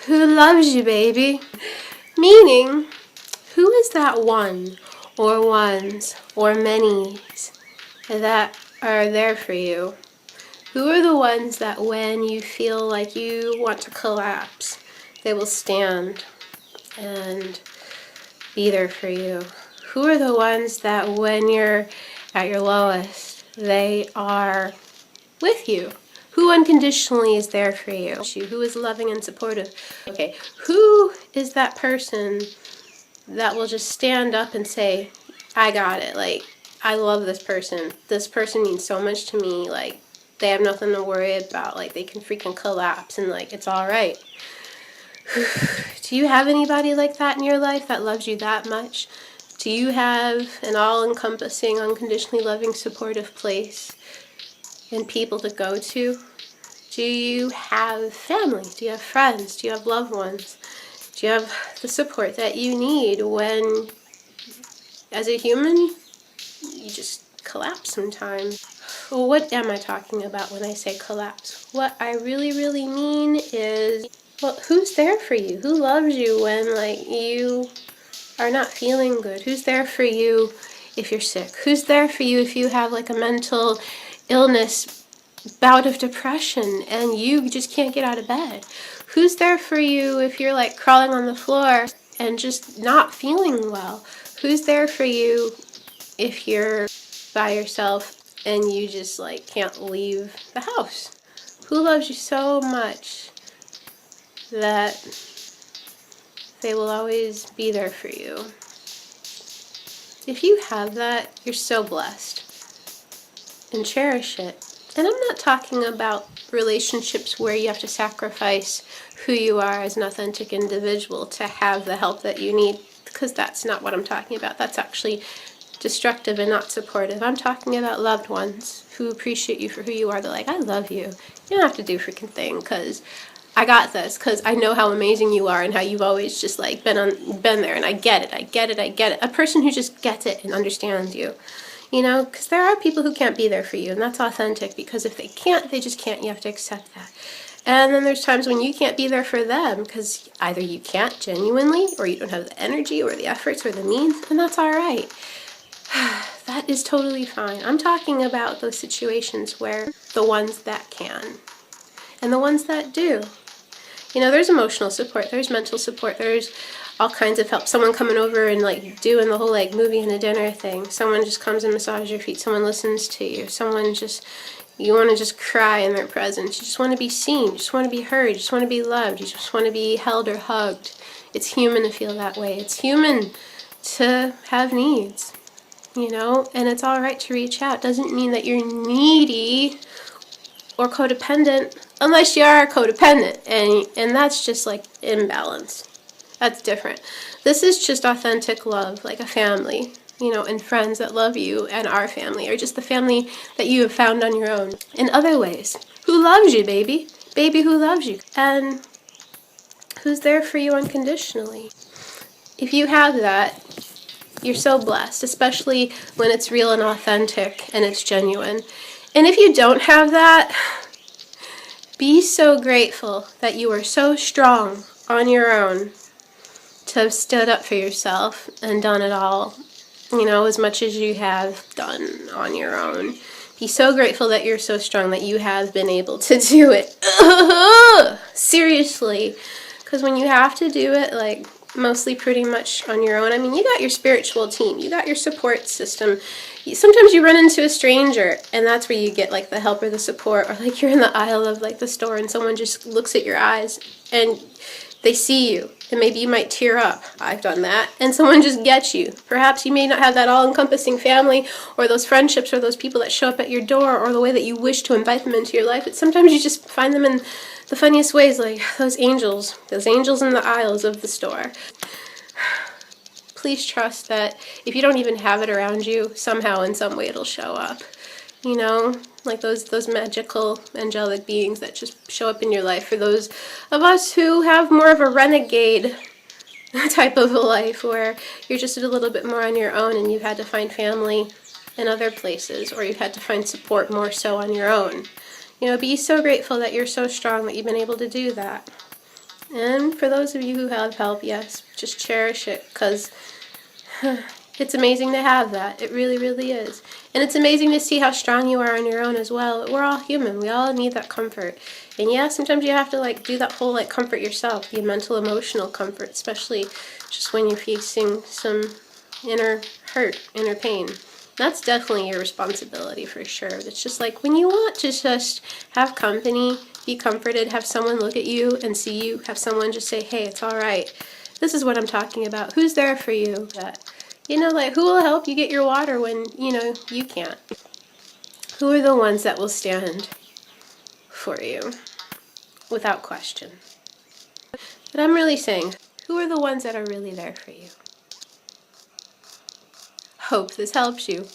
who loves you, baby. Meaning, who is that one or ones or manys that are there for you? Who are the ones that when you feel like you want to collapse, they will stand and be there for you? Who are the ones that when you're at your lowest, they are with you? Who unconditionally is there for you? Who is loving and supportive? Okay, who is that person that will just stand up and say, I got it, like, I love this person. This person means so much to me, like, they have nothing to worry about, like, they can freaking collapse and, like, it's all right. Do you have anybody like that in your life that loves you that much? Do you have an all-encompassing, unconditionally loving, supportive place and people to go to? Do you have family? Do you have friends? Do you have loved ones? Do you have the support that you need when, as a human, you just collapse sometimes? Well, what am I talking about when I say collapse? What I really, really mean is, well, who's there for you? Who loves you when, like, you are not feeling good? Who's there for you if you're sick? Who's there for you if you have, like, a mental illness, bout of depression, and you just can't get out of bed? Who's there for you if you're, like, crawling on the floor and just not feeling well? Who's there for you if you're by yourself and you just, like, can't leave the house? Who loves you so much that they will always be there for you? If you have that, you're so blessed. And cherish it. And I'm not talking about relationships where you have to sacrifice who you are as an authentic individual to have the help that you need, because that's not what I'm talking about. That's actually destructive and not supportive. I'm talking about loved ones who appreciate you for who you are. They're like, I love you. You don't have to do a freaking thing because I got this, because I know how amazing you are and how you've always just, like, been there, and I get it. A person who just gets it and understands you. You know, because there are people who can't be there for you, and that's authentic, because if they can't, they just can't. You have to accept that. And then there's times when you can't be there for them because either you can't genuinely, or you don't have the energy or the efforts or the means, and that's all right. That is totally fine. I'm talking about those situations where the ones that can and the ones that do. You know, there's emotional support, there's mental support, there's all kinds of help. Someone coming over and, like, doing the whole, like, movie and a dinner thing. Someone just comes and massages your feet. Someone listens to you. Someone just, you want to just cry in their presence. You just want to be seen. You just want to be heard. You just want to be loved. You just want to be held or hugged. It's human to feel that way. It's human to have needs, you know, and it's all right to reach out. Doesn't mean that you're needy or codependent, unless you are codependent, and that's just, like, imbalance. That's different. This is just authentic love, like a family, you know, and friends that love you, and our family, or just the family that you have found on your own in other ways. Who loves you, baby? Baby who loves you, and who's there for you unconditionally. If you have that, you're so blessed, especially when it's real and authentic and it's genuine. And if you don't have that, be so grateful that you are so strong on your own to have stood up for yourself and done it all, you know, as much as you have done on your own. Be so grateful that you're so strong that you have been able to do it. Seriously. Because when you have to do it, like, mostly pretty much on your own, I mean, you got your spiritual team, you got your support system. Sometimes you run into a stranger, and that's where you get, like, the help or the support, or, like, you're in the aisle of, like, the store and someone just looks at your eyes and they see you, and maybe you might tear up. I've done that. And someone just gets you. Perhaps you may not have that all-encompassing family or those friendships or those people that show up at your door or the way that you wish to invite them into your life, but sometimes you just find them in the funniest ways, like those angels in the aisles of the store. Please trust that if you don't even have it around you, somehow in some way it'll show up. You know, like those magical angelic beings that just show up in your life. For those of us who have more of a renegade type of a life where you're just a little bit more on your own and you've had to find family in other places, or you've had to find support more so on your own. You know, be so grateful that you're so strong that you've been able to do that. And for those of you who have help, yes, just cherish it, because it's amazing to have that. It really, really is. And it's amazing to see how strong you are on your own as well. We're all human. We all need that comfort. And yeah, sometimes you have to like do that whole like comfort yourself, the mental, emotional comfort, especially just when you're facing some inner hurt, inner pain. That's definitely your responsibility for sure. It's just like when you want to just have company, be comforted, have someone look at you and see you, have someone just say, hey, it's all right. This is what I'm talking about. Who's there for you? That, you know, like who will help you get your water when, you know, you can't? Who are the ones that will stand for you without question? But I'm really saying, who are the ones that are really there for you? Hope this helps you.